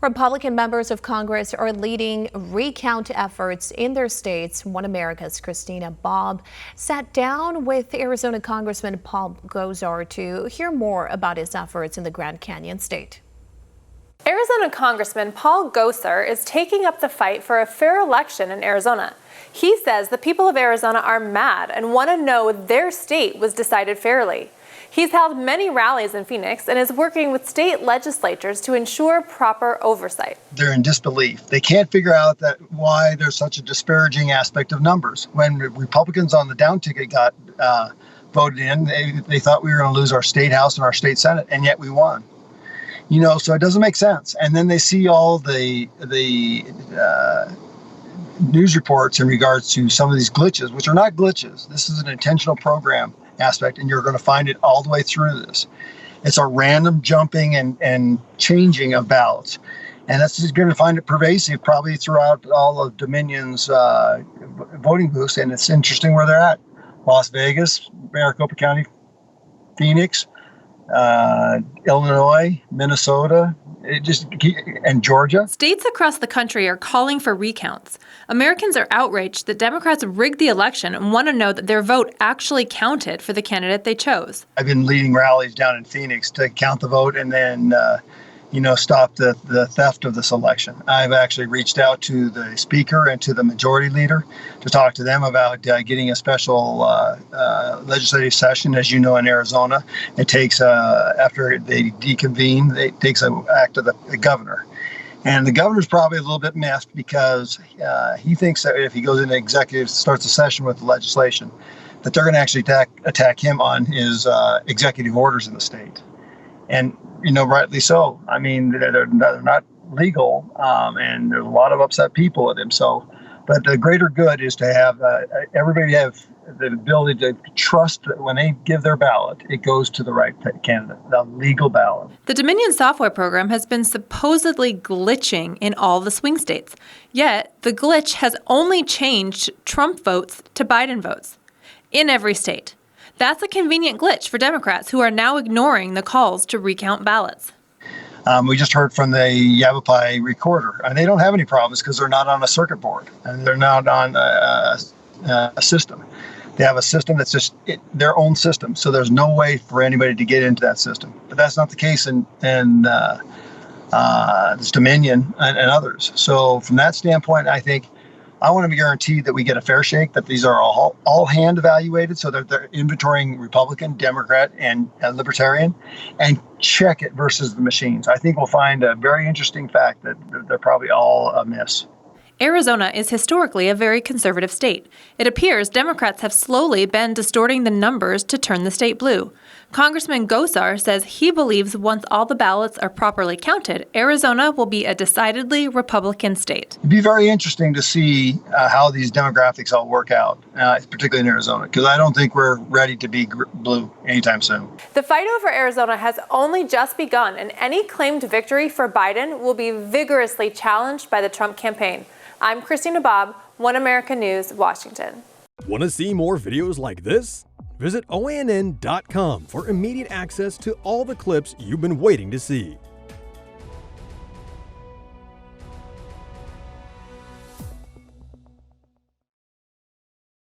Republican members of Congress are leading recount efforts in their states. One America's Christina Bobb sat down with Arizona Congressman Paul Gosar to hear more about his efforts in the Grand Canyon state. Arizona Congressman Paul Gosar is taking up the fight for a fair election in Arizona. He says the people of Arizona are mad and want to know their state was decided fairly. He's held many rallies in Phoenix and is working with state legislatures to ensure proper oversight. They're in disbelief. They can't figure out why there's such a disparaging aspect of numbers. When Republicans on the down ticket got voted in, they thought we were going to lose our state house and our state senate, and yet we won. So it doesn't make sense. And then they see all the news reports in regards to some of these glitches, which are not glitches. This is an intentional program aspect, and you're going to find it all the way through this. It's a random jumping and changing of ballots. And that's just going to find it pervasive probably throughout all of Dominion's voting booths. And it's interesting where they're at. Las Vegas, Maricopa County, Phoenix, Illinois, Minnesota, and Georgia. States across the country are calling for recounts. Americans are outraged that Democrats rigged the election and want to know that their vote actually counted for the candidate they chose. I've been leading rallies down in Phoenix to count the vote and then stop the theft of this election. I've actually reached out to the speaker and to the majority leader to talk to them about getting a special legislative session. As you know, in Arizona, it takes, after they deconvene, it takes an act of the governor. And the governor's probably a little bit miffed because he thinks that if he goes into executive, starts a session with the legislation, that they're going to actually attack him on his executive orders in the state. And rightly so. I mean, they're not legal, and there's a lot of upset people at him. But the greater good is to have everybody have the ability to trust that when they give their ballot, it goes to the right candidate, the legal ballot. The Dominion software program has been supposedly glitching in all the swing states. Yet, the glitch has only changed Trump votes to Biden votes in every state. That's a convenient glitch for Democrats who are now ignoring the calls to recount ballots. We just heard from the Yavapai recorder, and they don't have any problems because they're not on a circuit board and they're not on a system. They have a system that's just their own system, so there's no way for anybody to get into that system. But that's not the case in this Dominion and others. So from that standpoint, I think I want to be guaranteed that we get a fair shake, that these are all hand evaluated, so that they're inventorying Republican, Democrat, and Libertarian, and check it versus the machines. I think we'll find a very interesting fact that they're probably all a miss. Arizona is historically a very conservative state. It appears Democrats have slowly been distorting the numbers to turn the state blue. Congressman Gosar says he believes once all the ballots are properly counted, Arizona will be a decidedly Republican state. It'd be very interesting to see how these demographics all work out, particularly in Arizona, because I don't think we're ready to be blue anytime soon. The fight over Arizona has only just begun, and any claimed victory for Biden will be vigorously challenged by the Trump campaign. I'm Christina Bobb, One America News, Washington. Want to see more videos like this? Visit OANN.com for immediate access to all the clips you've been waiting to see.